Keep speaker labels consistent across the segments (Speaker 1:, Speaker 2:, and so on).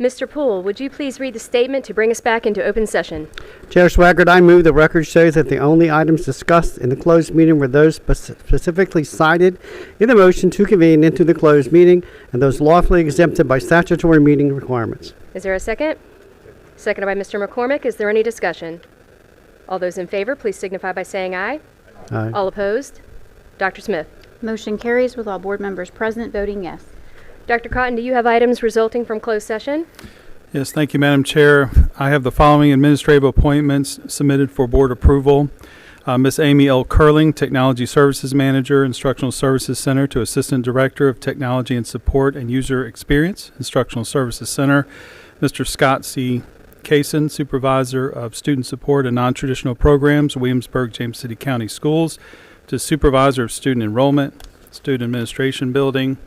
Speaker 1: Mr. Poole, would you please read the statement to bring us back into open session?
Speaker 2: Chair Swaggart, I move the record shows that the only items discussed in the closed meeting were those specifically cited in the motion to convene into the closed meeting and those lawfully exempted by statutory meeting requirements.
Speaker 1: Is there a second? Seconded by Mr. McCormick. Is there any discussion? All those in favor, please signify by saying aye.
Speaker 2: Aye.
Speaker 1: All opposed? Dr. Smith.
Speaker 3: Motion carries with all board members present voting yes.
Speaker 1: Dr. Cotton, do you have items resulting from closed session?
Speaker 4: Yes, thank you, Madam Chair. I have the following administrative appointments submitted for board approval. Ms. Amy L. Curling, Technology Services Manager, Instructional Services Center, to Assistant Director of Technology and Support and User Experience, Instructional Services Center. Mr. Scott C. Kaysen, Supervisor of Student Support and Non-Traditional Programs, Williamsburg, James City County Schools, to Supervisor of Student Enrollment, Student Administration Building.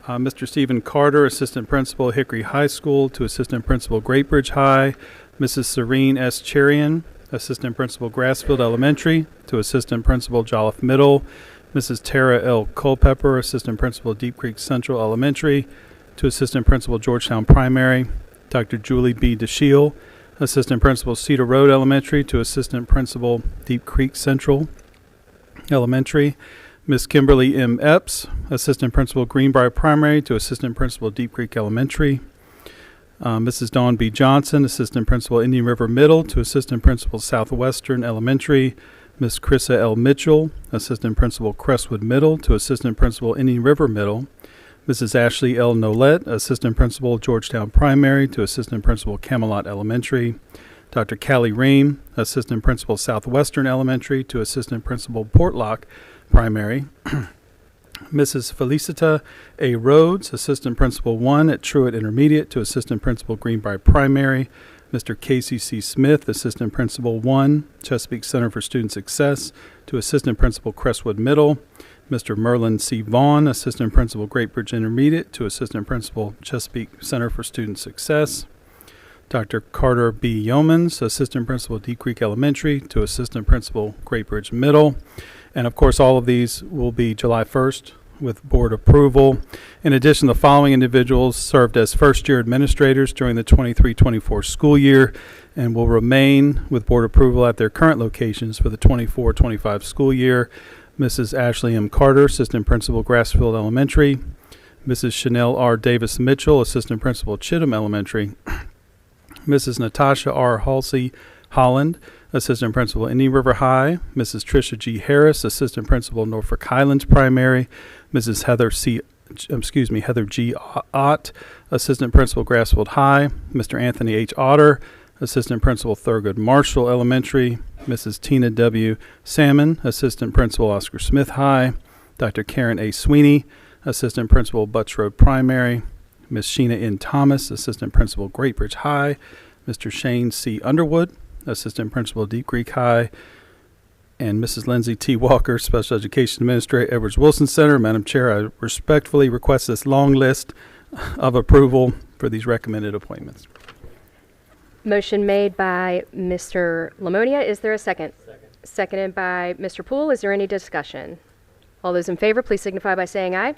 Speaker 4: Mr. Stephen Carter, Assistant Principal, Hickory High School, to Assistant Principal, Great Bridge High. Mrs. Serene S. Cherian, Assistant Principal, Grassfield Elementary, to Assistant Principal, Jolliffe Middle. Mrs. Tara L. Culpepper, Assistant Principal, Deep Creek Central Elementary, to Assistant Principal, Georgetown Primary. Dr. Julie B. DeShiel, Assistant Principal, Cedar Road Elementary, to Assistant Principal, Deep Creek Central Elementary. Ms. Kimberly M. Epps, Assistant Principal, Greenbrier Primary, to Assistant Principal, Deep Creek Elementary. Mrs. Dawn B. Johnson, Assistant Principal, Indian River Middle, to Assistant Principal, Southwestern Elementary. Ms. Krissa L. Mitchell, Assistant Principal, Crestwood Middle, to Assistant Principal, Indian River Middle. Mrs. Ashley L. Nolette, Assistant Principal, Georgetown Primary, to Assistant Principal, Camelot Elementary. Dr. Callie Ream, Assistant Principal, Southwestern Elementary, to Assistant Principal, Portlock Primary. Mrs. Felicita A. Rhodes, Assistant Principal 1 at Truett Intermediate, to Assistant Principal, Greenbrier Primary. Mr. Casey C. Smith, Assistant Principal 1, Chesapeake Center for Student Success, to Assistant Principal, Crestwood Middle. Mr. Merlin C. Vaughn, Assistant Principal, Great Bridge Intermediate, to Assistant Principal, Chesapeake Center for Student Success. Dr. Carter B. Yeomans, Assistant Principal, Deep Creek Elementary, to Assistant Principal, Great Bridge Middle. And of course, all of these will be July 1st with board approval. In addition, the following individuals served as first-year administrators during the 23-24 school year and will remain with board approval at their current locations for the 24-25 school year. Mrs. Ashley M. Carter, Assistant Principal, Grassfield Elementary. Mrs. Chanel R. Davis Mitchell, Assistant Principal, Chittum Elementary. Mrs. Natasha R. Halsey Holland, Assistant Principal, Indian River High. Mrs. Tricia G. Harris, Assistant Principal, Norfolk Highlands Primary. Mrs. Heather G. Ott, Assistant Principal, Grassfield High. Mr. Anthony H. Otter, Assistant Principal, Thurgood Marshall Elementary. Mrs. Tina W. Salmon, Assistant Principal, Oscar Smith High. Dr. Karen A. Sweeney, Assistant Principal, Butts Road Primary. Ms. Sheena N. Thomas, Assistant Principal, Great Bridge High. Mr. Shane C. Underwood, Assistant Principal, Deep Creek High. And Mrs. Lindsay T. Walker, Special Education Administrator, Edwards Wilson Center. Madam Chair, I respectfully request this long list of approval for these recommended appointments.
Speaker 1: Motion made by Mr. Lamonia. Is there a second? Seconded by Mr. Poole. Is there any discussion? All those in favor, please signify by saying aye.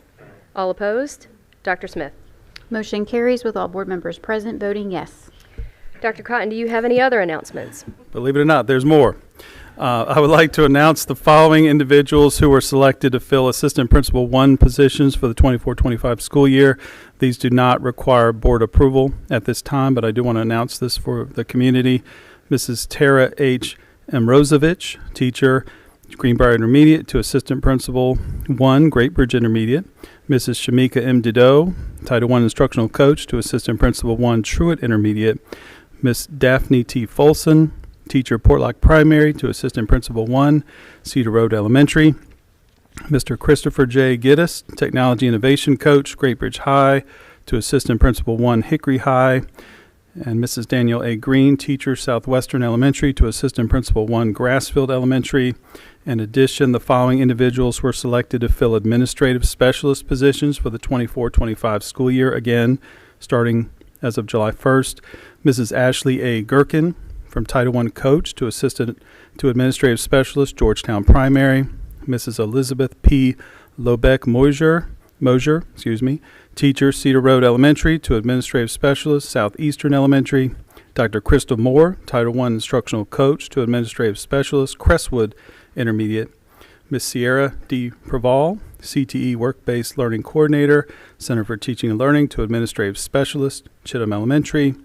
Speaker 1: All opposed? Dr. Smith.
Speaker 3: Motion carries with all board members present voting yes.
Speaker 1: Dr. Cotton, do you have any other announcements?
Speaker 4: Believe it or not, there's more. I would like to announce the following individuals who were selected to fill Assistant Principal 1 positions for the 24-25 school year. These do not require board approval at this time, but I do want to announce this for the community. Mrs. Tara H. Mrozovich, teacher, Greenbrier Intermediate, to Assistant Principal 1, Great Bridge Intermediate. Mrs. Shamika M. Dideau, Title I Instructional Coach, to Assistant Principal 1, Truett Intermediate. Miss Daphne T. Folson, teacher, Portlock Primary, to Assistant Principal 1, Cedar Road Elementary. Mr. Christopher J. Giddis, Technology Innovation Coach, Great Bridge High, to Assistant Principal 1, Hickory High. And Mrs. Daniel A. Green, teacher, Southwestern Elementary, to Assistant Principal 1, Grassfield Elementary. In addition, the following individuals were selected to fill administrative specialist positions for the 24-25 school year, again, starting as of July 1st. Mrs. Ashley A. Gherkin, from Title I Coach, to Assistant to Administrative Specialist, Georgetown Primary. Mrs. Elizabeth P. Lobeck Mosier, teacher, Cedar Road Elementary, to administrative specialist, Southeastern Elementary. Dr. Crystal Moore, Title I instructional coach, to administrative specialist, Crestwood Intermediate. Ms. Sierra D. Praval, CTE work-based learning coordinator, Center for Teaching and Learning, to administrative specialist, Chittum Elementary.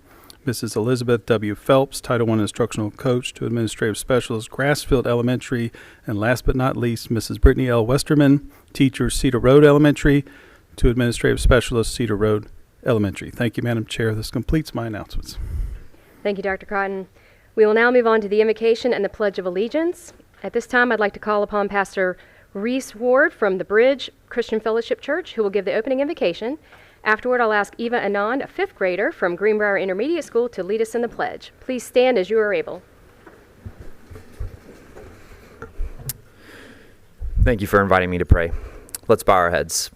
Speaker 4: Mrs. Elizabeth W. Phelps, Title I instructional coach, to administrative specialist, Grassfield Elementary. And last but not least, Mrs. Brittany L. Westerman, teacher, Cedar Road Elementary, to administrative specialist, Cedar Road Elementary. Thank you, Madam Chair. This completes my announcements.
Speaker 1: Thank you, Dr. Cotton. We will now move on to the invocation and the Pledge of Allegiance. At this time, I'd like to call upon Pastor Reese Ward from the Bridge Christian Fellowship Church, who will give the opening invocation. Afterward, I'll ask Eva Anand, a fifth grader from Greenbrier Intermediate School, to lead us in the pledge. Please stand as you are able.
Speaker 5: Thank you for inviting me to pray. Let's bow our heads.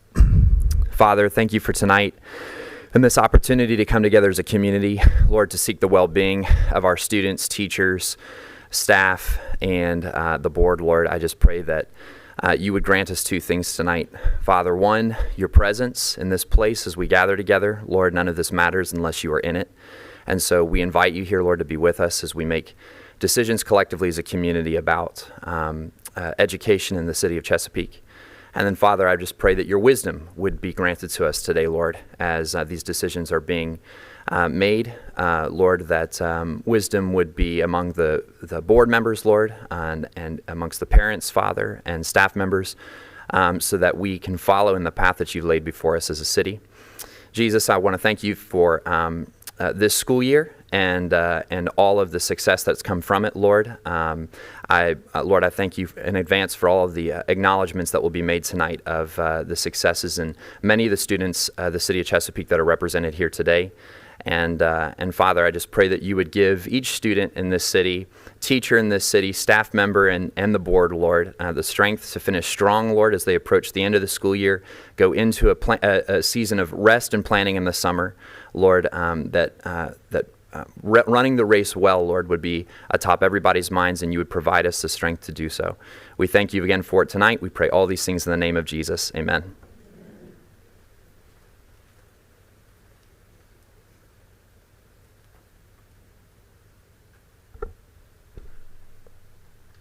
Speaker 5: Father, thank you for tonight and this opportunity to come together as a community, Lord, to seek the well-being of our students, teachers, staff, and the board. Lord, I just pray that you would grant us two things tonight. Father, one, your presence in this place as we gather together. Lord, none of this matters unless you are in it. And so we invite you here, Lord, to be with us as we make decisions collectively as a community about education in the city of Chesapeake. And then, Father, I just pray that your wisdom would be granted to us today, Lord, as these decisions are being made. Lord, that wisdom would be among the board members, Lord, and amongst the parents, Father, and staff members, so that we can follow in the path that you've laid before us as a city. Jesus, I want to thank you for this school year and all of the success that's come from it, Lord. Lord, I thank you in advance for all of the acknowledgments that will be made tonight of the successes and many of the students, the city of Chesapeake, that are represented here today. And Father, I just pray that you would give each student in this city, teacher in this city, staff member, and the board, Lord, the strength to finish strong, Lord, as they approach the end of the school year, go into a season of rest and planning in the summer, Lord, running the race well, Lord, would be atop everybody's minds, and you would provide us the strength to do so. We thank you again for it tonight. We pray all these things in the name of Jesus. Amen.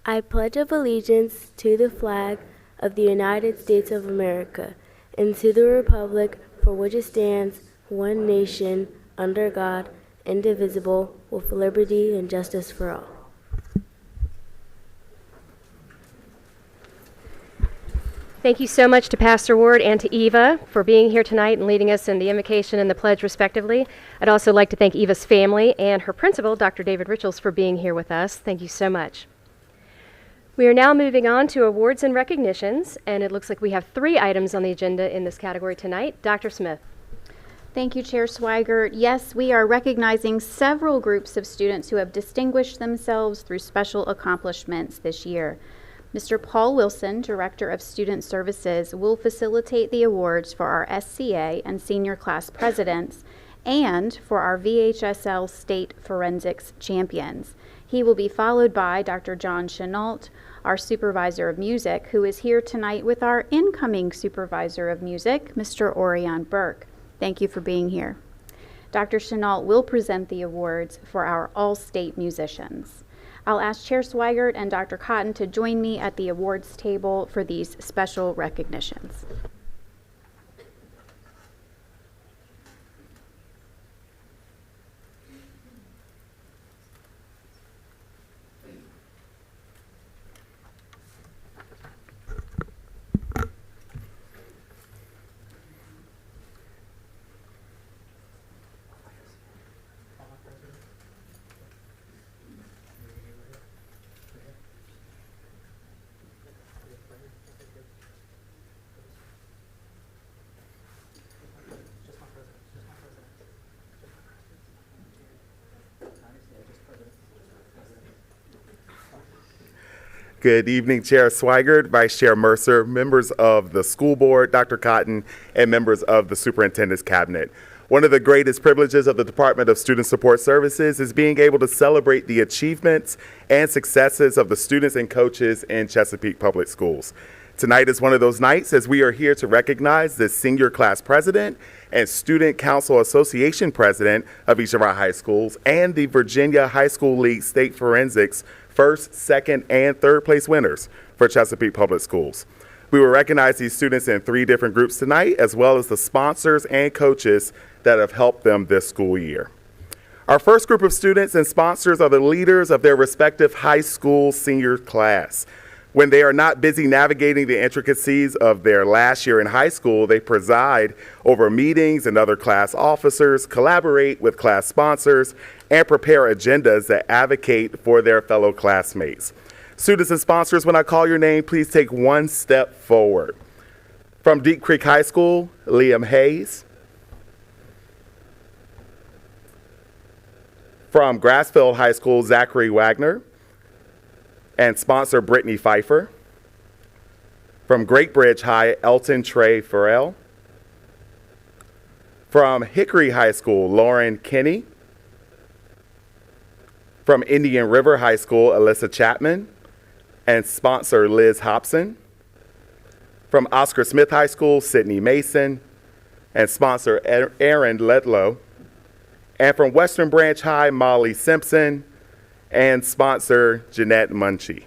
Speaker 6: I pledge allegiance to the flag of the United States of America and to the republic for which it stands, one nation, under God, indivisible, with liberty and justice for all.
Speaker 1: Thank you so much to Pastor Ward and to Eva for being here tonight and leading us in the invocation and the pledge, respectively. I'd also like to thank Eva's family and her principal, Dr. David Richels, for being here with us. Thank you so much. We are now moving on to awards and recognitions, and it looks like we have 3 items on the agenda in this category tonight. Dr. Smith.
Speaker 3: Thank you, Chair Swigert. Yes, we are recognizing several groups of students who have distinguished themselves through special accomplishments this year. Mr. Paul Wilson, Director of Student Services, will facilitate the awards for our SCA and senior class presidents and for our VHSL State Forensics champions. He will be followed by Dr. John Chenault, our Supervisor of Music, who is here tonight with our incoming Supervisor of Music, Mr. Orion Burke. Thank you for being here. Dr. Chenault will present the awards for our all-state musicians. I'll ask Chair Swigert and Dr. Cotton to join me at the awards table for these special recognitions.
Speaker 7: Good evening, Chair Swigert, Vice Chair Mercer, members of the school board, Dr. Cotton, and members of the Superintendent's Cabinet. One of the greatest privileges of the Department of Student Support Services is being able to celebrate the achievements and successes of the students and coaches in Chesapeake Public Schools. Tonight is one of those nights as we are here to recognize the senior class president and Student Council Association President of each of our high schools, and the Virginia High School League State Forensics first, second, and third place winners for Chesapeake Public Schools. We will recognize these students in 3 different groups tonight, as well as the sponsors and coaches that have helped them this school year. Our first group of students and sponsors are the leaders of their respective high school senior class. When they are not busy navigating the intricacies of their last year in high school, they preside over meetings and other class officers, collaborate with class sponsors, and prepare agendas that advocate for their fellow classmates. Students and sponsors, when I call your name, please take one step forward. From Deep Creek High School, Liam Hayes. From Grassfield High School, Zachary Wagner and sponsor Brittany Pfeiffer. From Great Bridge High, Elton Trey Farrell. From Hickory High School, Lauren Kinney. From Indian River High School, Alyssa Chapman and sponsor Liz Hobson. From Oscar Smith High School, Sydney Mason and sponsor Aaron Ledlow. And from Western Branch High, Molly Simpson and sponsor Jeanette Munchie.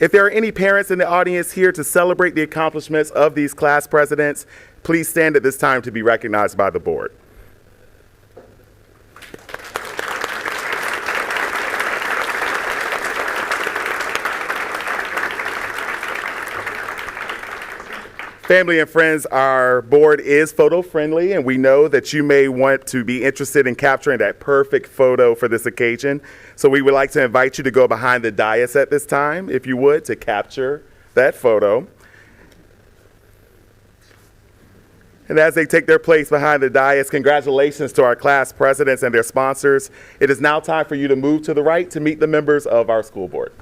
Speaker 7: If there are any parents in the audience here to celebrate the accomplishments of these class presidents, please stand at this time to be recognized by the board. Family and friends, our board is photo friendly, and we know that you may want to be interested in capturing that perfect photo for this occasion. So we would like to invite you to go behind the dais at this time, if you would, to capture that photo. And as they take their place behind the dais, congratulations to our class presidents and their sponsors. It is now time for you to move to the right to meet the members of our school board.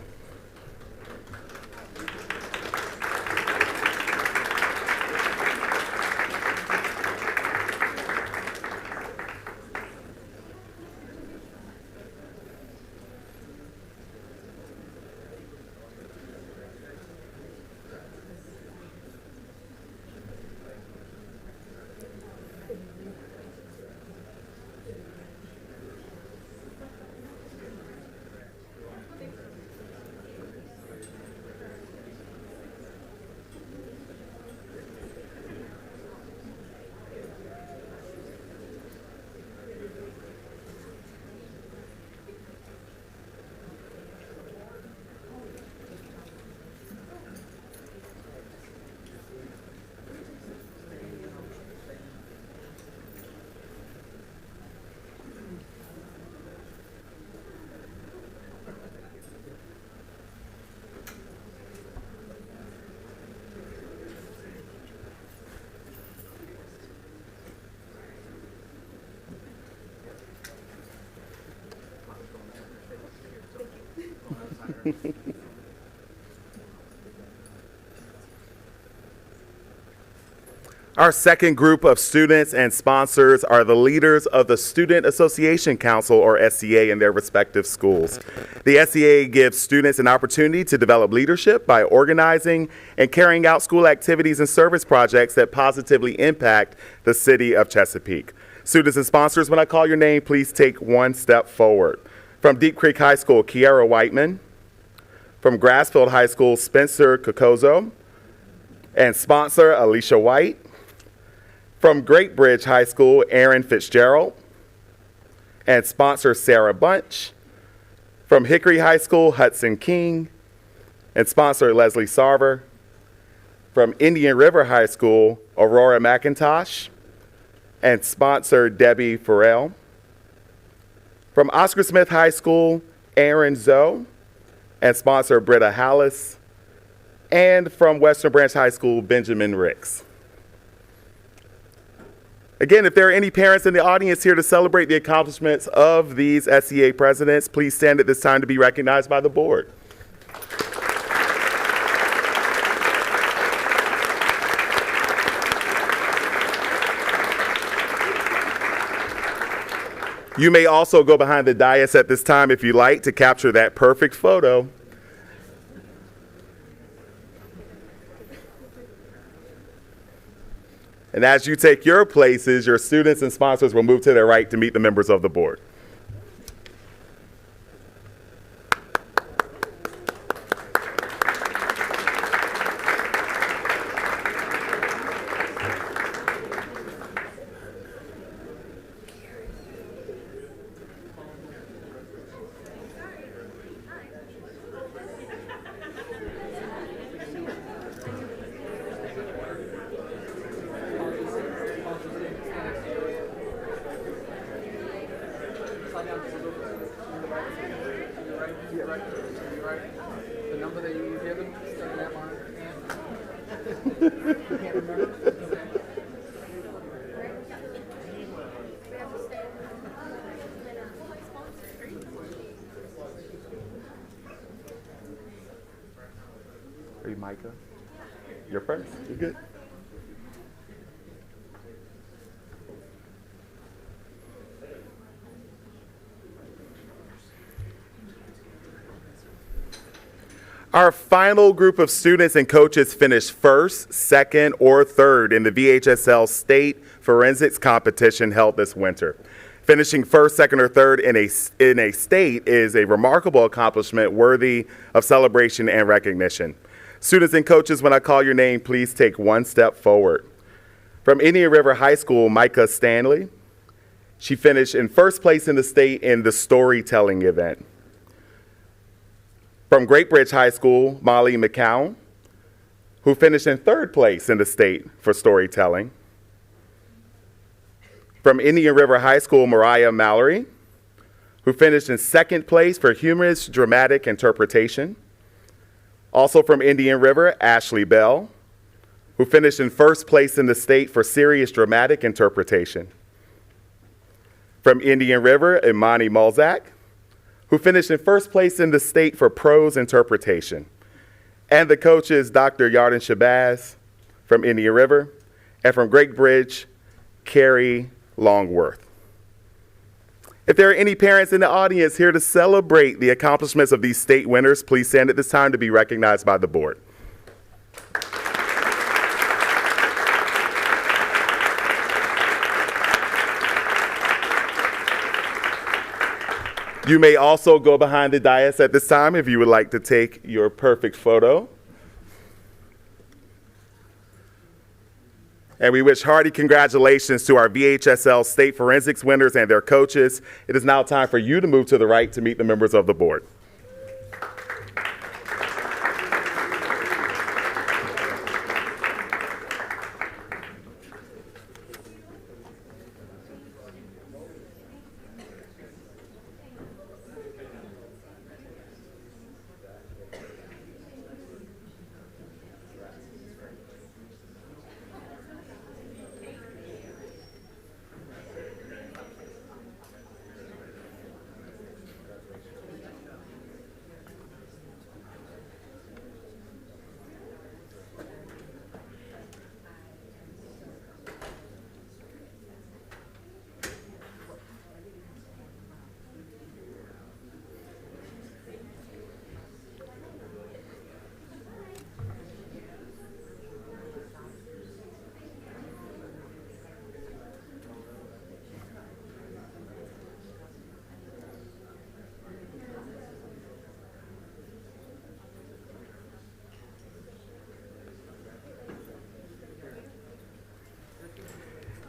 Speaker 7: Our second group of students and sponsors are the leaders of the Student Association Council, or SCA, in their respective schools. The SCA gives students an opportunity to develop leadership by organizing and carrying out school activities and service projects that positively impact the city of Chesapeake. Students and sponsors, when I call your name, please take one step forward. From Deep Creek High School, Kiara Whiteman. From Grassfield High School, Spencer Cocozo and sponsor Alicia White. From Great Bridge High School, Aaron Fitzgerald and sponsor Sarah Bunch. From Hickory High School, Hudson King and sponsor Leslie Sarver. From Indian River High School, Aurora McIntosh and sponsor Debbie Farrell. From Oscar Smith High School, Aaron Zoe and sponsor Britta Hallis. And from Western Branch High School, Benjamin Ricks. Again, if there are any parents in the audience here to celebrate the accomplishments of these SCA presidents, please stand at this time to be recognized by the board. You may also go behind the dais at this time if you like to capture that perfect photo. And as you take your places, your students and sponsors will move to their right to meet the members of the board.
Speaker 4: The number that you were given, starting that line. Can't remember?
Speaker 7: Are you Micah? You're first. You're good. Our final group of students and coaches finished first, second, or third in the VHSL State Forensics Competition held this winter. Finishing first, second, or third in a state is a remarkable accomplishment worthy of celebration and recognition. Students and coaches, when I call your name, please take one step forward. From Indian River High School, Micah Stanley. She finished in first place in the state in the storytelling event. From Great Bridge High School, Molly McCown, who finished in third place in the state for storytelling. From Indian River High School, Mariah Mallory, who finished in second place for humorous dramatic interpretation. Also from Indian River, Ashley Bell, who finished in first place in the state for serious dramatic interpretation. From Indian River, Imani Mulzak, who finished in first place in the state for prose interpretation. And the coaches, Dr. Yarden Shabazz from Indian River, and from Great Bridge, Carrie Longworth. If there are any parents in the audience here to celebrate the accomplishments of these state winners, please stand at this time to be recognized by the board. You may also go behind the dais at this time if you would like to take your perfect photo. And we wish hearty congratulations to our VHSL State Forensics winners and their coaches. It is now time for you to move to the right to meet the members of the board.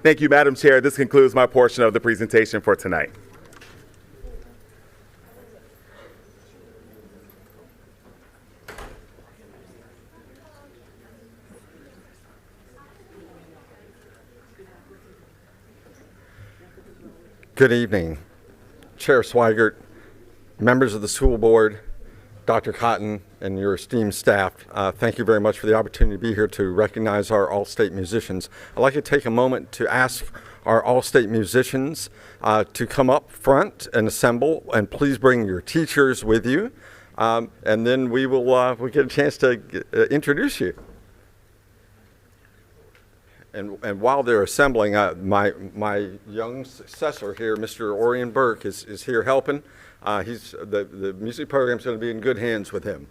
Speaker 7: Thank you, Madam Chair. This concludes my portion of the presentation for tonight.
Speaker 8: Good evening, Chair Swigert, members of the school board, Dr. Cotton, and your esteemed staff. Thank you very much for the opportunity to be here to recognize our All-State musicians. I'd like to take a moment to ask our All-State musicians to come up front and assemble, and please bring your teachers with you, and then we'll get a chance to introduce you. And while they're assembling, my young successor here, Mr. Orion Burke, is here helping. The music program's going to be in good hands with him.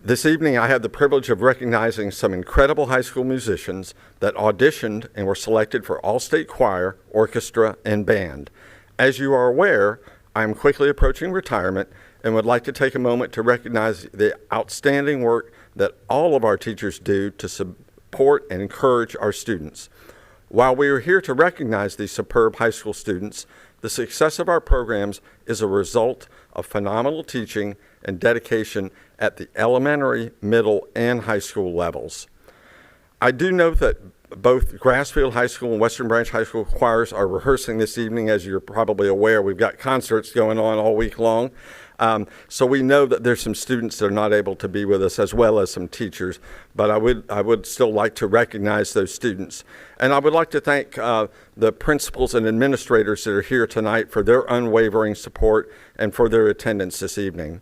Speaker 8: This evening, I have the privilege of recognizing some incredible high school musicians that auditioned and were selected for all-state choir, orchestra, and band. As you are aware, I am quickly approaching retirement and would like to take a moment to recognize the outstanding work that all of our teachers do to support and encourage our students. While we are here to recognize these superb high school students, the success of our programs is a result of phenomenal teaching and dedication at the elementary, middle, and high school levels. I do note that both Grassfield High School and Western Branch High School choirs are rehearsing this evening. As you're probably aware, we've got concerts going on all week long. So we know that there's some students that are not able to be with us, as well as some teachers, but I would still like to recognize those students. And I would like to thank the principals and administrators that are here tonight for their unwavering support and for their attendance this evening.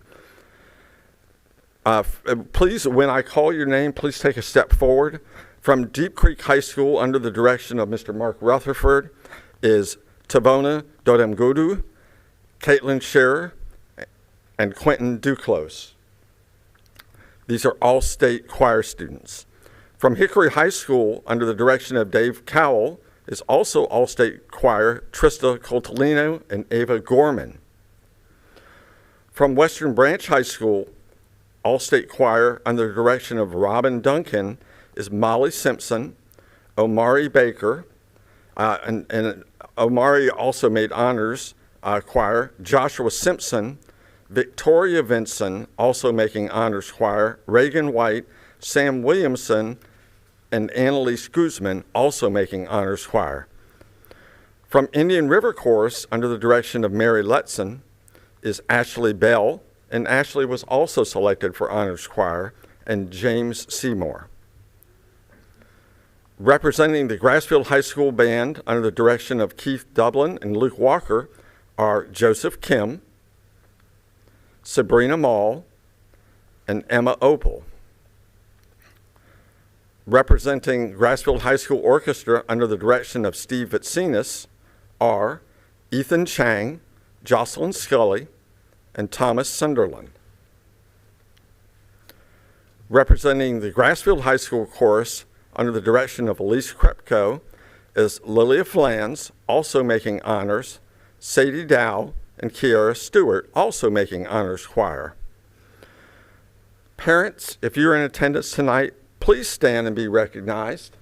Speaker 8: Please, when I call your name, please take a step forward. From Deep Creek High School, under the direction of Mr. Mark Rutherford, is Tavona Dodemgudu, Caitlin Scherer, and Quentin Duclos. These are all state choir students. From Hickory High School, under the direction of Dave Cowell, is also all-state choir Trista Coltolino and Ava Gorman. From Western Branch High School, all-state choir under the direction of Robin Duncan is Molly Simpson, Omari Baker, and Omari also made honors choir, Joshua Simpson, Victoria Vinson, also making honors choir, Reagan White, Sam Williamson, and Annalise Guzman, also making honors choir. From Indian River Chorus, under the direction of Mary Letson, is Ashley Bell, and Ashley was also selected for honors choir, and James Seymour. Representing the Grassfield High School Band under the direction of Keith Dublin and Luke Walker are Joseph Kim, Sabrina Mall, and Emma Opal. Representing Grassfield High School Orchestra under the direction of Steve Vitsinas are Ethan Chang, Jocelyn Scully, and Thomas Sunderland. Representing the Grassfield High School Chorus under the direction of Elise Krepko is Lilia Flans, also making honors, Sadie Dow, and Kiara Stewart, also making honors choir. Parents, if you're in attendance tonight, please stand and be recognized.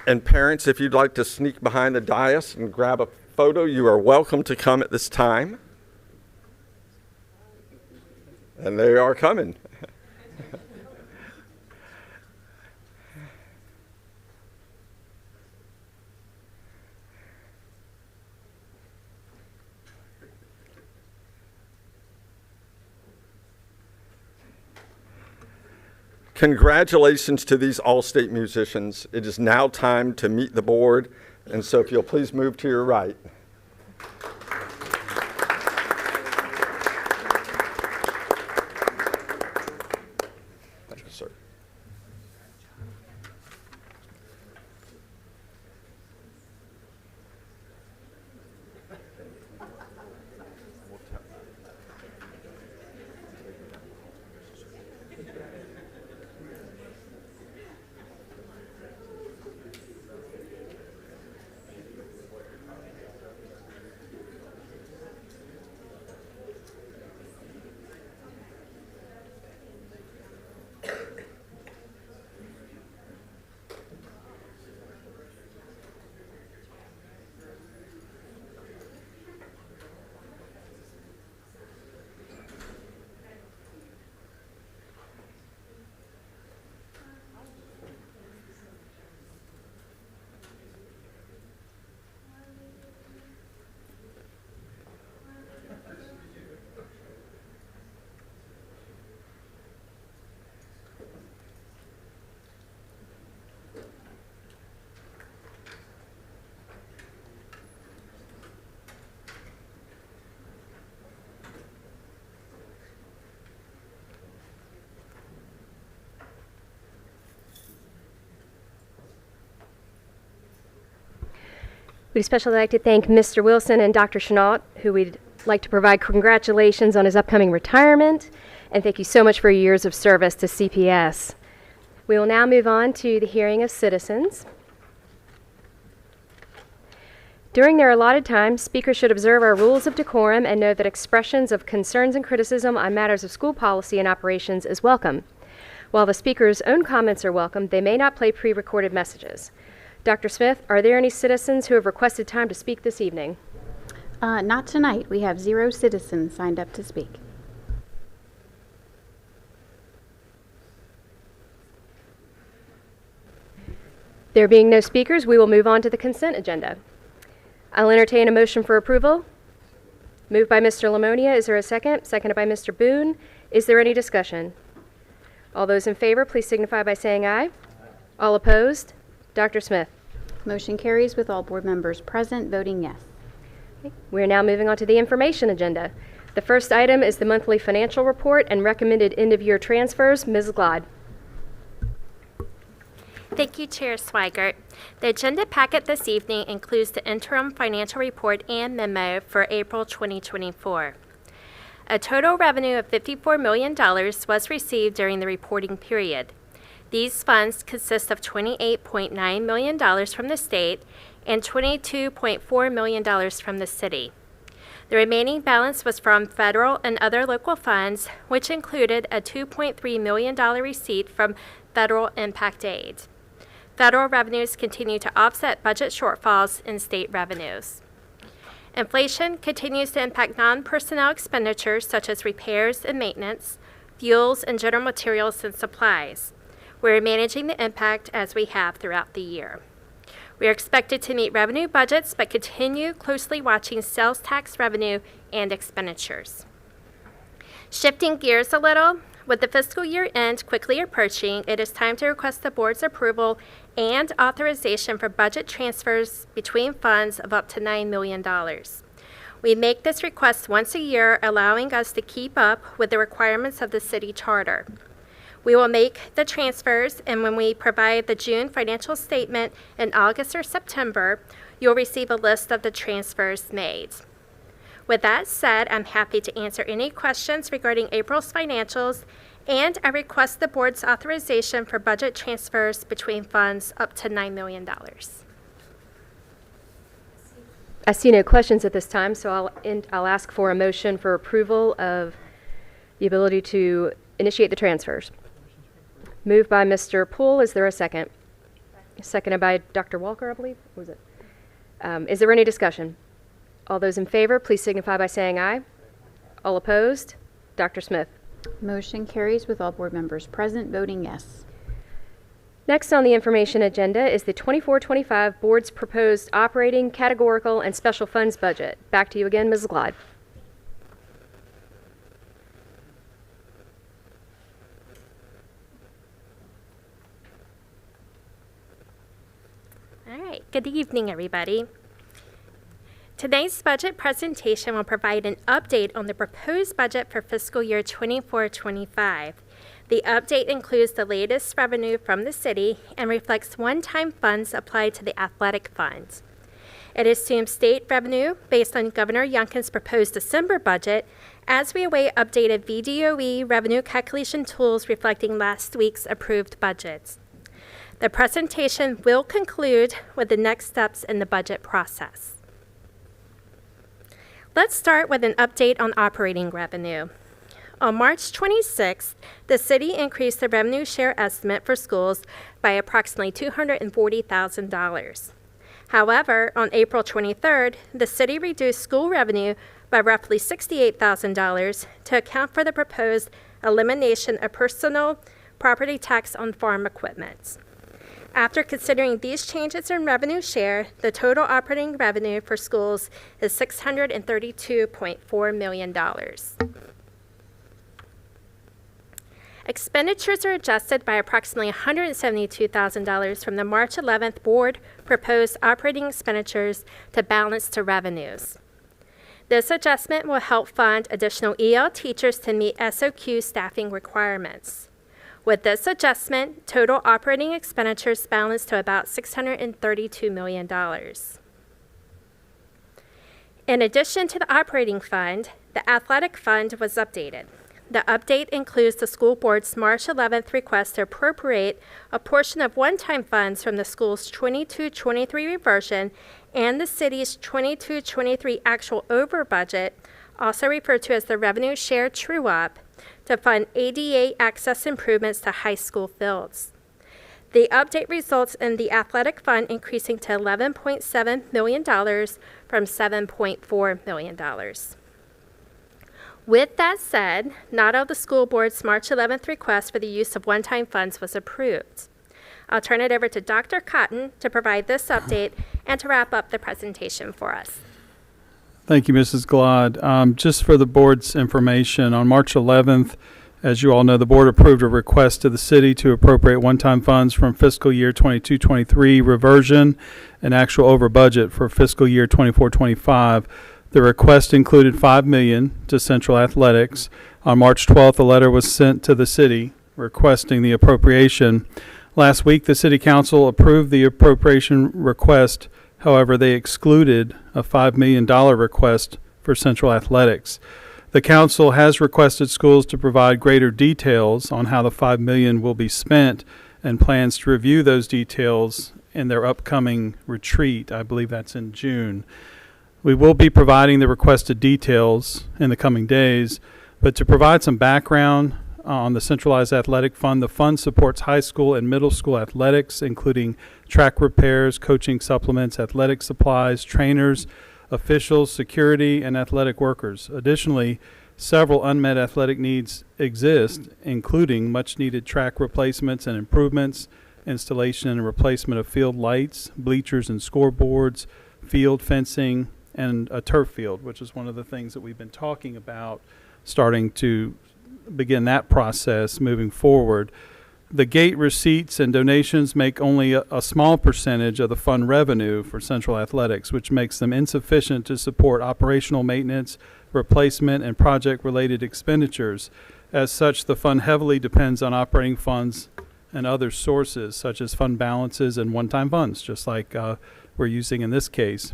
Speaker 8: And parents, if you'd like to sneak behind the dais and grab a photo, you are welcome to come at this time. And they are coming. Congratulations to these all-state musicians. It is now time to meet the board, and so if you'll please move to your right. Thank you, sir.
Speaker 1: We'd especially like to thank Mr. Wilson and Dr. Chenault, who we'd like to provide congratulations on his upcoming retirement, and thank you so much for your years of service to CPS. We will now move on to the hearing of citizens. During their allotted time, speakers should observe our rules of decorum and know that expressions of concerns and criticism on matters of school policy and operations is welcome. While the speaker's own comments are welcome, they may not play pre-recorded messages. Dr. Smith, are there any citizens who have requested time to speak this evening?
Speaker 3: Not tonight. We have 0 citizens signed up to speak.
Speaker 1: There being no speakers, we will move on to the consent agenda. I'll entertain a motion for approval. Moved by Mr. Lamonia. Is there a second? Seconded by Mr. Boone. Is there any discussion? All those in favor, please signify by saying aye. All opposed? Dr. Smith.
Speaker 3: Motion carries with all board members present voting yes.
Speaker 1: We're now moving on to the information agenda. The first item is the monthly financial report and recommended end-of-year transfers. Ms. Glod.
Speaker 9: Thank you, Chair Swigert. The agenda packet this evening includes the interim financial report and memo for April 2024. A total revenue of $54 million was received during the reporting period. These funds consist of $28.9 million from the state and $22.4 million from the city. The remaining balance was from federal and other local funds, which included a $2.3 million receipt from federal impact aid. Federal revenues continue to offset budget shortfalls in state revenues. Inflation continues to impact non-personnel expenditures such as repairs and maintenance, fuels, and general materials and supplies. We're managing the impact as we have throughout the year. We are expected to meet revenue budgets, but continue closely watching sales tax revenue and expenditures. Shifting gears a little, with the fiscal year end quickly approaching, it is time to request the board's approval and authorization for budget transfers between funds of up to $9 million. We make this request once a year, allowing us to keep up with the requirements of the city charter. We will make the transfers, and when we provide the June financial statement in August or September, you'll receive a list of the transfers made. With that said, I'm happy to answer any questions regarding April's financials, and I request the board's authorization for budget transfers between funds up to $9 million.
Speaker 1: I see no questions at this time, so I'll ask for a motion for approval of the ability to initiate the transfers. Moved by Mr. Poole. Is there a second? Seconded by Dr. Walker, I believe. What was it? Is there any discussion? All those in favor, please signify by saying aye. All opposed? Dr. Smith.
Speaker 3: Motion carries with all board members present voting yes.
Speaker 1: Next on the information agenda is the 24-25 board's proposed operating, categorical, and special funds budget. Back to you again, Ms. Glod.
Speaker 9: All right, good evening, everybody. Today's budget presentation will provide an update on the proposed budget for fiscal year 24-25. The update includes the latest revenue from the city and reflects one-time funds applied to the athletic fund. It assumes state revenue based on Governor Youngkin's proposed December budget as we await updated VDOE revenue calculation tools reflecting last week's approved budgets. The presentation will conclude with the next steps in the budget process. Let's start with an update on operating revenue. On March 26th, the city increased the revenue share estimate for schools by approximately $240,000. However, on April 23rd, the city reduced school revenue by roughly $68,000 to account for the proposed elimination of personal property tax on farm equipment. After considering these changes in revenue share, the total operating revenue for schools is $632.4 million. Expenditures are adjusted by approximately $172,000 from the March 11th board proposed operating expenditures to balance to revenues. This adjustment will help fund additional EL teachers to meet SOQ staffing requirements. With this adjustment, total operating expenditures balance to about $632 million. In addition to the operating fund, the athletic fund was updated. The update includes the school board's March 11th request to appropriate a portion of one-time funds from the school's 22-23 reversion and the city's 22-23 actual over budget, also referred to as the revenue share true-up, to fund ADA access improvements to high school fields. The update results in the athletic fund increasing to $11.7 million from $7.4 million. With that said, not all of the school board's March 11th request for the use of one-time funds was approved. I'll turn it over to Dr. Cotton to provide this update and to wrap up the presentation for us.
Speaker 4: Thank you, Mrs. Glod. Just for the board's information, on March 11th, as you all know, the board approved a request to the city to appropriate one-time funds from fiscal year 22-23 reversion and actual over budget for fiscal year 24-25. The request included $5 million to Central Athletics. On March 12th, a letter was sent to the city requesting the appropriation. Last week, the City Council approved the appropriation request. However, they excluded a $5 million request for Central Athletics. The council has requested schools to provide greater details on how the $5 million will be spent and plans to review those details in their upcoming retreat. I believe that's in June. We will be providing the requested details in the coming days, but to provide some background on the Centralized Athletic Fund, the fund supports high school and middle school athletics, including track repairs, coaching supplements, athletic supplies, trainers, officials, security, and athletic workers. Additionally, several unmet athletic needs exist, including much-needed track replacements and improvements, installation and replacement of field lights, bleachers and scoreboards, field fencing, and a turf field, which is one of the things that we've been talking about, starting to begin that process moving forward. The gate receipts and donations make only a small percentage of the fund revenue for Central Athletics, which makes them insufficient to support operational maintenance, replacement, and project-related expenditures. As such, the fund heavily depends on operating funds and other sources, such as fund balances and one-time funds, just like we're using in this case.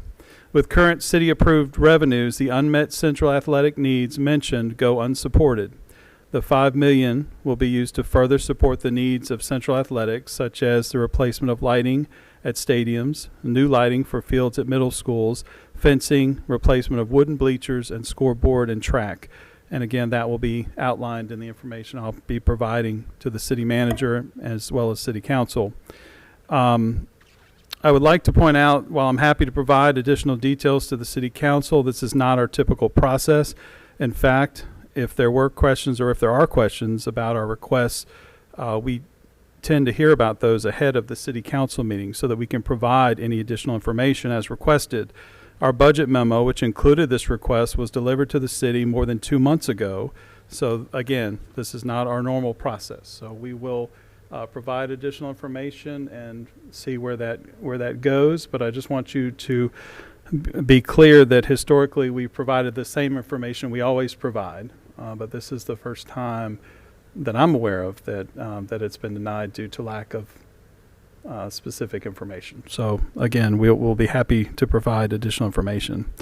Speaker 4: With current city-approved revenues, the unmet Central Athletic needs mentioned go unsupported. The $5 million will be used to further support the needs of Central Athletics, such as the replacement of lighting at stadiums, new lighting for fields at middle schools, fencing, replacement of wooden bleachers, and scoreboard and track. And again, that will be outlined in the information I'll be providing to the city manager as well as city council. I would like to point out, while I'm happy to provide additional details to the city council, this is not our typical process. In fact, if there were questions or if there are questions about our requests, we tend to hear about those ahead of the city council meeting so that we can provide any additional information as requested. Our budget memo, which included this request, was delivered to the city more than 2 months ago. So again, this is not our normal process. So we will provide additional information and see where that goes. But I just want you to be clear that historically we provided the same information we always provide. But this is the first time that I'm aware of that it's been denied due to lack of specific information. So again, we'll be happy to provide additional information.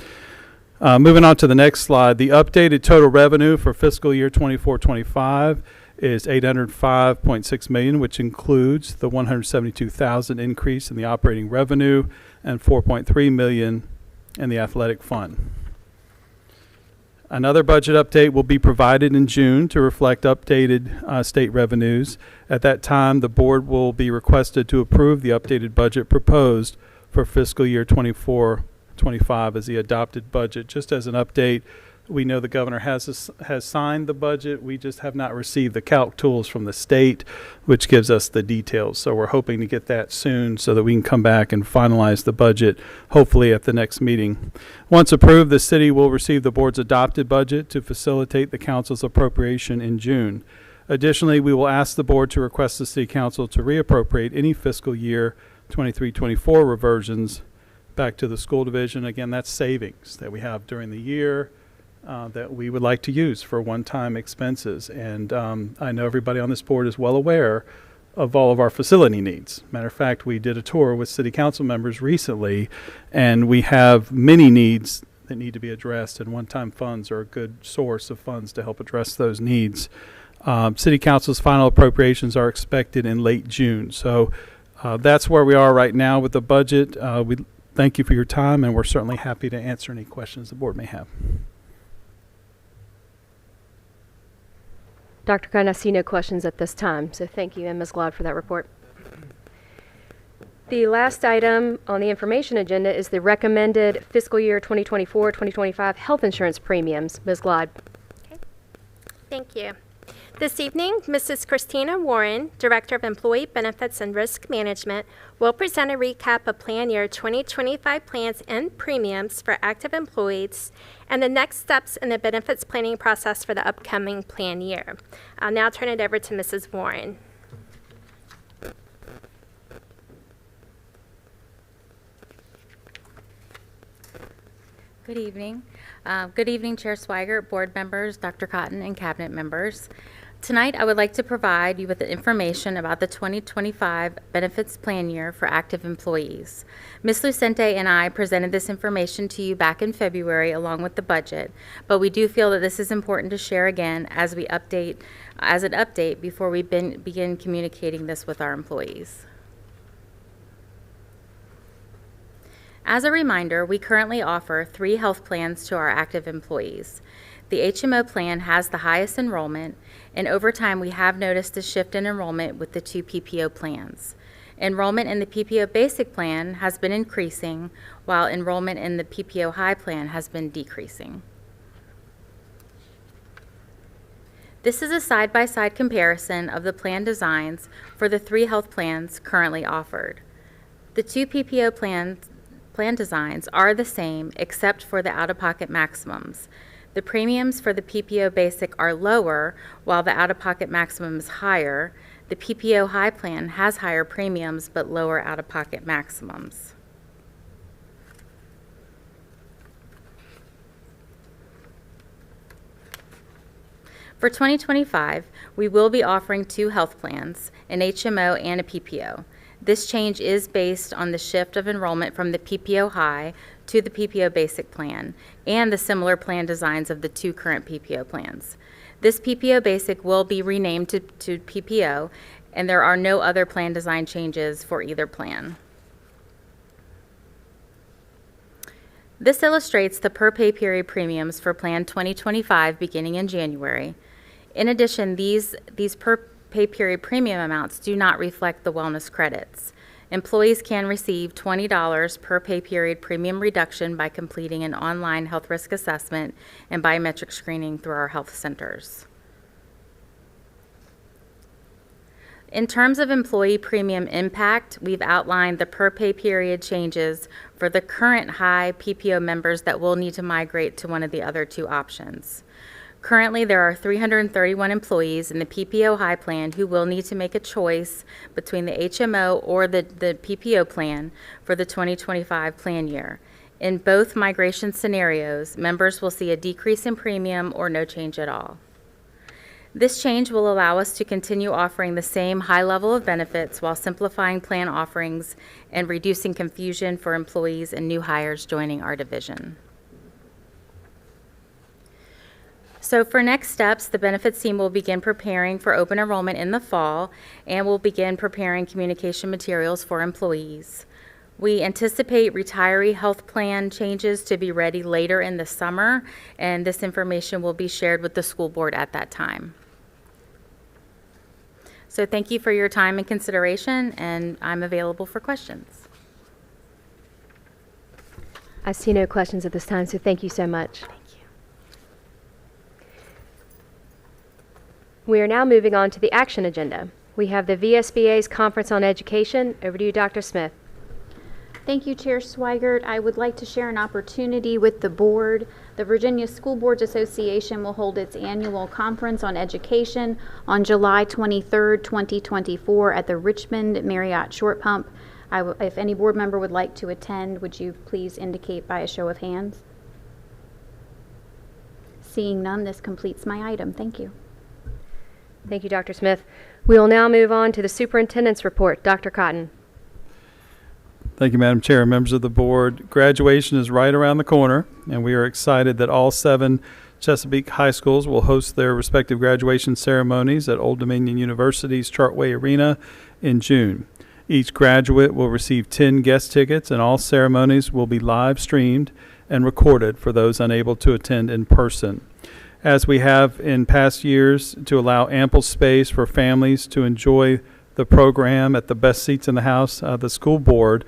Speaker 4: Moving on to the next slide, the updated total revenue for fiscal year 24-25 is $805.6 million, which includes the $172,000 increase in the operating revenue and $4.3 million in the athletic fund. Another budget update will be provided in June to reflect updated state revenues. At that time, the board will be requested to approve the updated budget proposed for fiscal year 24-25 as the adopted budget. Just as an update, we know the governor has signed the budget. We just have not received the calc tools from the state, which gives us the details. So we're hoping to get that soon so that we can come back and finalize the budget, hopefully at the next meeting. Once approved, the city will receive the board's adopted budget to facilitate the council's appropriation in June. Additionally, we will ask the board to request the city council to reappropriate any fiscal year 23-24 reversions back to the school division. Again, that's savings that we have during the year that we would like to use for one-time expenses. And I know everybody on this board is well aware of all of our facility needs. Matter of fact, we did a tour with city council members recently, and we have many needs that need to be addressed, and one-time funds are a good source of funds to help address those needs. City Council's final appropriations are expected in late June. So that's where we are right now with the budget. We thank you for your time, and we're certainly happy to answer any questions the board may have.
Speaker 1: Dr. Cotton, I see no questions at this time, so thank you, and Ms. Glaude, for that report. The last item on the information agenda is the recommended fiscal year 2024-2025 health insurance premiums. Ms. Glaude.
Speaker 9: Okay. Thank you. This evening, Mrs. Christina Warren, Director of Employee Benefits and Risk Management, will present a recap of plan year 2025 plans and premiums for active employees and the next steps in the benefits planning process for the upcoming plan year. I'll now turn it over to Mrs. Warren.
Speaker 10: Good evening. Good evening, Chair Swigert, board members, Dr. Cotton, and cabinet members. Tonight, I would like to provide you with the information about the 2025 benefits plan year for active employees. Ms. Lucente and I presented this information to you back in February along with the budget, but we do feel that this is important to share again as an update before we begin communicating this with our employees. As a reminder, we currently offer 3 health plans to our active employees. The HMO plan has the highest enrollment, and over time we have noticed a shift in enrollment with the 2 PPO plans. Enrollment in the PPO basic plan has been increasing, while enrollment in the PPO high plan has been decreasing. This is a side-by-side comparison of the plan designs for the 3 health plans currently offered. The 2 PPO plan designs are the same except for the out-of-pocket maximums. The premiums for the PPO basic are lower, while the out-of-pocket maximum is higher. The PPO high plan has higher premiums but lower out-of-pocket maximums. For 2025, we will be offering 2 health plans, an HMO and a PPO. This change is based on the shift of enrollment from the PPO high to the PPO basic plan and the similar plan designs of the 2 current PPO plans. This PPO basic will be renamed to PPO, and there are no other plan design changes for either plan. This illustrates the per pay period premiums for Plan 2025 beginning in January. In addition, these per pay period premium amounts do not reflect the wellness credits. Employees can receive $20 per pay period premium reduction by completing an online health risk assessment and biometric screening through our health centers. In terms of employee premium impact, we've outlined the per pay period changes for the current high PPO members that will need to migrate to one of the other 2 options. Currently, there are 331 employees in the PPO high plan who will need to make a choice between the HMO or the PPO plan for the 2025 plan year. In both migration scenarios, members will see a decrease in premium or no change at all. This change will allow us to continue offering the same high level of benefits while simplifying plan offerings and reducing confusion for employees and new hires joining our division. So for next steps, the benefits team will begin preparing for open enrollment in the fall and will begin preparing communication materials for employees. We anticipate retiree health plan changes to be ready later in the summer, and this information will be shared with the school board at that time. So thank you for your time and consideration, and I'm available for questions.
Speaker 1: I see no questions at this time, so thank you so much. We are now moving on to the action agenda. We have the VSBA's Conference on Education. Over to you, Dr. Smith.
Speaker 3: Thank you, Chair Swigert. I would like to share an opportunity with the board. The Virginia School Boards Association will hold its annual Conference on Education on July 23rd, 2024 at the Richmond Marriott Short Pump. If any board member would like to attend, would you please indicate by a show of hands? Seeing none, this completes my item. Thank you.
Speaker 1: Thank you, Dr. Smith. We will now move on to the superintendent's report. Dr. Cotton.
Speaker 4: Thank you, Madam Chair, members of the board. Graduation is right around the corner, and we are excited that all 7 Chesapeake high schools will host their respective graduation ceremonies at Old Dominion University's Chartway Arena in June. Each graduate will receive 10 guest tickets, and all ceremonies will be live streamed and recorded for those unable to attend in person. As we have in past years, to allow ample space for families to enjoy the program at the best seats in the house, the school board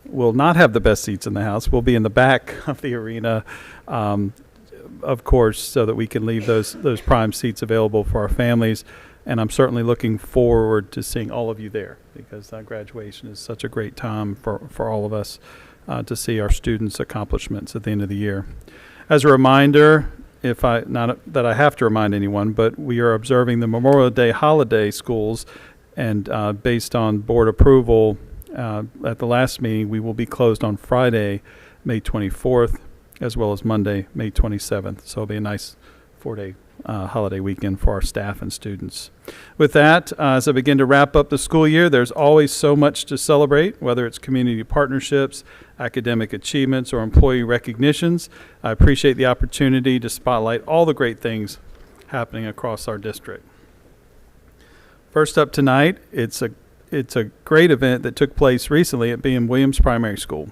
Speaker 4: will not have the best seats in the house. We'll be in the back of the arena, of course, so that we can leave those prime seats available for our families. And I'm certainly looking forward to seeing all of you there, because graduation is such a great time for all of us to see our students' accomplishments at the end of the year. As a reminder, not that I have to remind anyone, but we are observing the Memorial Day holiday schools, and based on board approval at the last meeting, we will be closed on Friday, May 24th, as well as Monday, May 27th. So it'll be a nice 4-day holiday weekend for our staff and students. With that, as I begin to wrap up the school year, there's always so much to celebrate, whether it's community partnerships, academic achievements, or employee recognitions. I appreciate the opportunity to spotlight all the great things happening across our district. First up tonight, it's a great event that took place recently at B.M. Williams Primary School.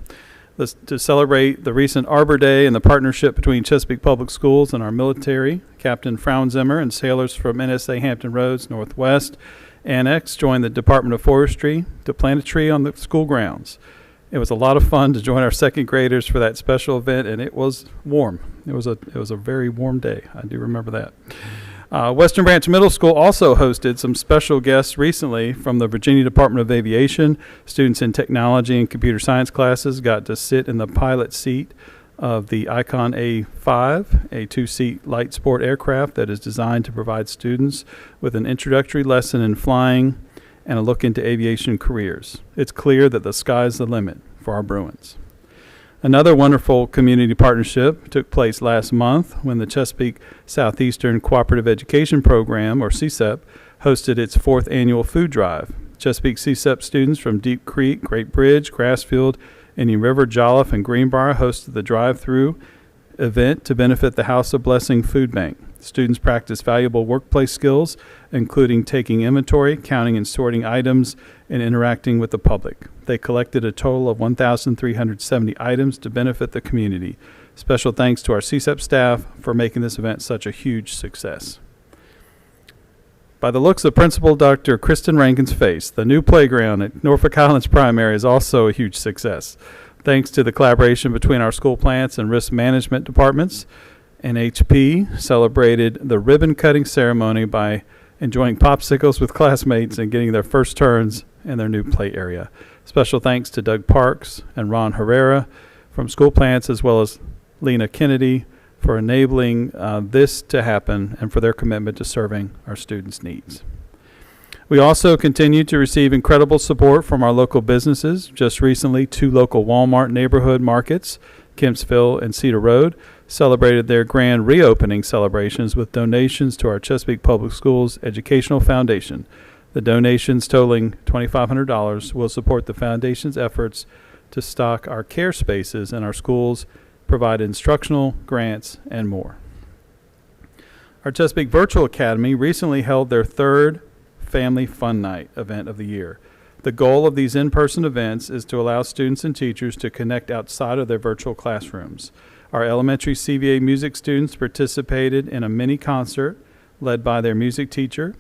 Speaker 4: To celebrate the recent Arbor Day and the partnership between Chesapeake Public Schools and our military, Captain Frauenzimmer and sailors from NSA Hampton Roads Northwest Annex joined the Department of Forestry to plant a tree on the school grounds. It was a lot of fun to join our second graders for that special event, and it was warm. It was a very warm day. I do remember that. Western Branch Middle School also hosted some special guests recently from the Virginia Department of Aviation. Students in technology and computer science classes got to sit in the pilot seat of the Icon A5, a 2-seat light sport aircraft that is designed to provide students with an introductory lesson in flying and a look into aviation careers. It's clear that the sky's the limit for our Bruins. Another wonderful community partnership took place last month when the Chesapeake Southeastern Cooperative Education Program, or CSEP, hosted its 4th annual food drive. Chesapeake CSEP students from Deep Creek, Great Bridge, Grassfield, Indian River, Jolliffe, and Greenbrier hosted the drive-through event to benefit the House of Blessing Food Bank. Students practiced valuable workplace skills, including taking inventory, counting and sorting items, and interacting with the public. They collected a total of 1,370 items to benefit the community. Special thanks to our CSEP staff for making this event such a huge success. By the looks of Principal Dr. Kristen Rankin's face, the new playground at Norfolk Highlands Primary is also a huge success. Thanks to the collaboration between our school plants and risk management departments, NHP celebrated the ribbon-cutting ceremony by enjoying popsicles with classmates and getting their first turns in their new play area. Special thanks to Doug Parks and Ron Herrera from school plants, as well as Lena Kennedy for enabling this to happen and for their commitment to serving our students' needs. We also continue to receive incredible support from our local businesses. Just recently, 2 local Walmart neighborhood markets, Kempsville and Cedar Road, celebrated their grand reopening celebrations with donations to our Chesapeake Public Schools Educational Foundation. The donations totaling $2,500 will support the foundation's efforts to stock our care spaces in our schools, provide instructional grants, and more. Our Chesapeake Virtual Academy recently held their 3rd Family Fun Night event of the year. The goal of these in-person events is to allow students and teachers to connect outside of their virtual classrooms. Our elementary CVA music students participated in a mini concert led by their music teacher.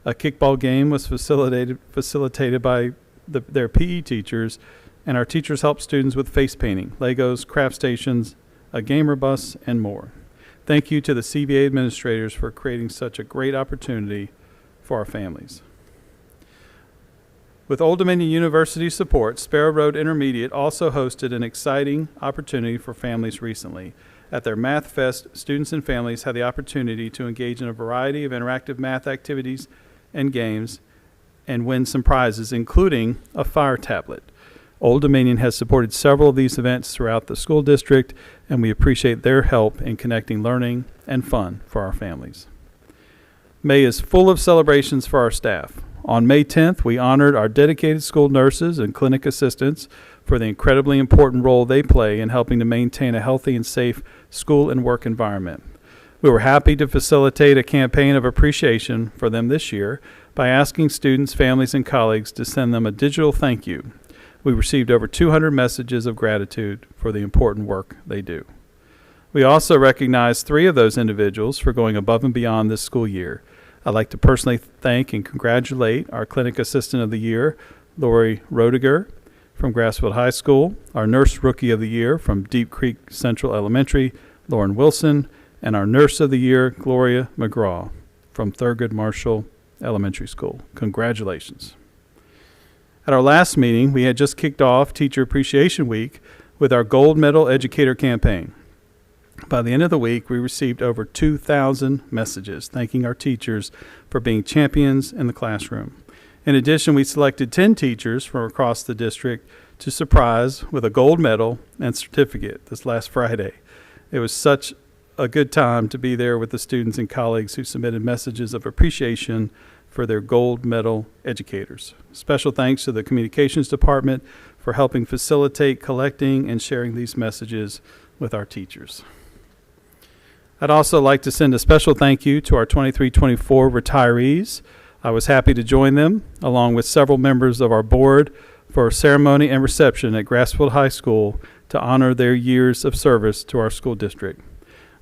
Speaker 4: A kickball game was facilitated by their PE teachers, and our teachers helped students with face painting, Legos, craft stations, a gamer bus, and more. Thank you to the CVA administrators for creating such a great opportunity for our families. With Old Dominion University's support, Sparrow Road Intermediate also hosted an exciting opportunity for families recently. At their Math Fest, students and families had the opportunity to engage in a variety of interactive math activities and games and win some prizes, including a fire tablet. Old Dominion has supported several of these events throughout the school district, and we appreciate their help in connecting learning and fun for our families. May is full of celebrations for our staff. On May 10th, we honored our dedicated school nurses and clinic assistants for the incredibly important role they play in helping to maintain a healthy and safe school and work environment. We were happy to facilitate a campaign of appreciation for them this year by asking students, families, and colleagues to send them a digital thank you. We received over 200 messages of gratitude for the important work they do. We also recognize 3 of those individuals for going above and beyond this school year. I'd like to personally thank and congratulate our Clinic Assistant of the Year, Lori Rodiger from Grassfield High School, our Nurse Rookie of the Year from Deep Creek Central Elementary, Lauren Wilson, and our Nurse of the Year, Gloria McGraw from Thurgood Marshall Elementary School. Congratulations. At our last meeting, we had just kicked off Teacher Appreciation Week with our Gold Medal Educator campaign. By the end of the week, we received over 2,000 messages thanking our teachers for being champions in the classroom. In addition, we selected 10 teachers from across the district to surprise with a gold medal and certificate this last Friday. It was such a good time to be there with the students and colleagues who submitted messages of appreciation for their gold medal educators. Special thanks to the communications department for helping facilitate collecting and sharing these messages with our teachers. I'd also like to send a special thank you to our 23-24 retirees. I was happy to join them, along with several members of our board, for a ceremony and reception at Grassfield High School to honor their years of service to our school district.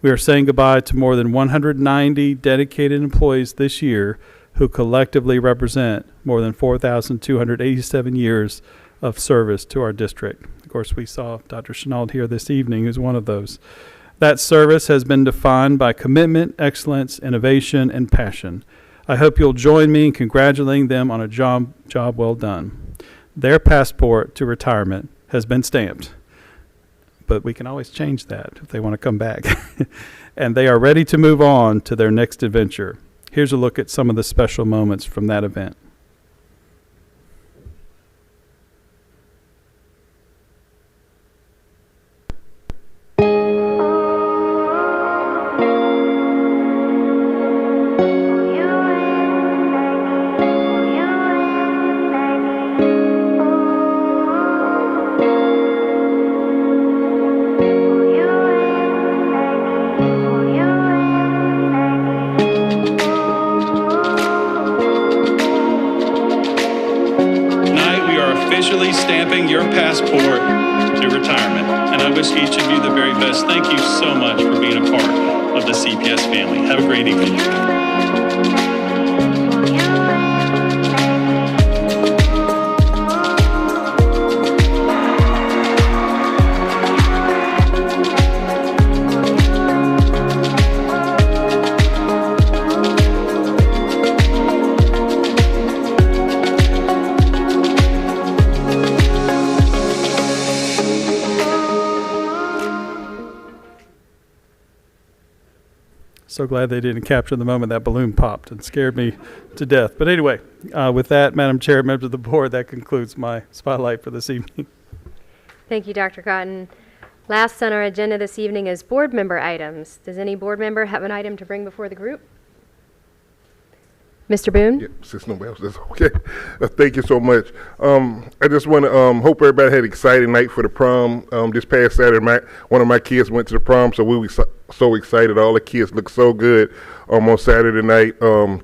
Speaker 4: We are saying goodbye to more than 190 dedicated employees this year who collectively represent more than 4,287 years of service to our district. Of course, we saw Dr. Chenault here this evening, who's one of those. That service has been defined by commitment, excellence, innovation, and passion. I hope you'll join me in congratulating them on a job well done. Their passport to retirement has been stamped, but we can always change that if they want to come back. And they are ready to move on to their next adventure. Here's a look at some of the special moments from that event. Officially stamping your passport to retirement. And I wish each of you the very best. Thank you so much for being a part of the CPS family. Have a great evening. So glad they didn't capture the moment that balloon popped and scared me to death. But anyway, with that, Madam Chair, members of the board, that concludes my spotlight for this evening.
Speaker 1: Thank you, Dr. Cotton. Last on our agenda this evening is board member items. Does any board member have an item to bring before the group? Mr. Boone?
Speaker 11: Yeah, since nobody else is okay. Thank you so much. I just want to hope everybody had an exciting night for the prom. This past Saturday, one of my kids went to the prom, so we were so excited. All the kids looked so good on Saturday night.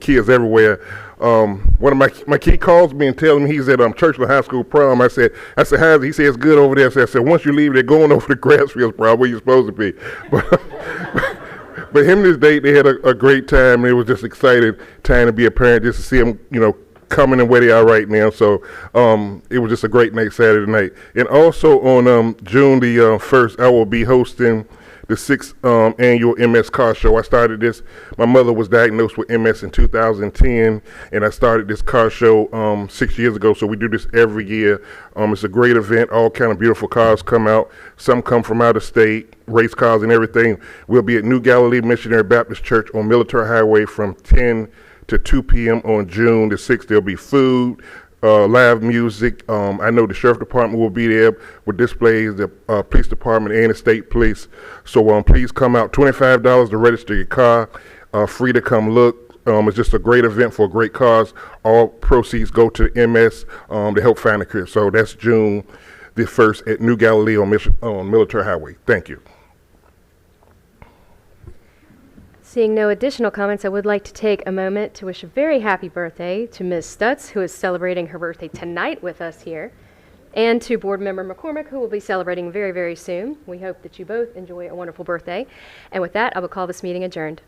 Speaker 11: Kids everywhere. One of my kid calls me and tells me he's at Churchland High School prom. I said, how's it? He said it's good over there. So I said, once you leave, they're going over to Grassfield prom where you're supposed to be. But him and his date, they had a great time. It was just exciting time to be a parent, just to see them, coming and where they are right now. So it was just a great night Saturday night. And also on June the 1st, I will be hosting the 6th annual MS car show. I started this. My mother was diagnosed with MS in 2010, and I started this car show 6 years ago. So we do this every year. It's a great event. All kind of beautiful cars come out. Some come from out of state, race cars and everything. We'll be at New Galilee Missionary Baptist Church on Military Highway from 10 to 2 p.m. on June the 6th. There'll be food, live music. I know the Sheriff Department will be there with displays, the Police Department and the State Police. So please come out. $25 to register your car, free to come look. It's just a great event for great cars. All proceeds go to MS to help find a crib. So that's June this first at New Galilee on Military Highway. Thank you.
Speaker 1: Seeing no additional comments, I would like to take a moment to wish a very happy birthday to Ms. Stutz, who is celebrating her birthday tonight with us here, and to Board Member McCormick, who will be celebrating very, very soon. We hope that you both enjoy a wonderful birthday. And with that, I will call this meeting adjourned.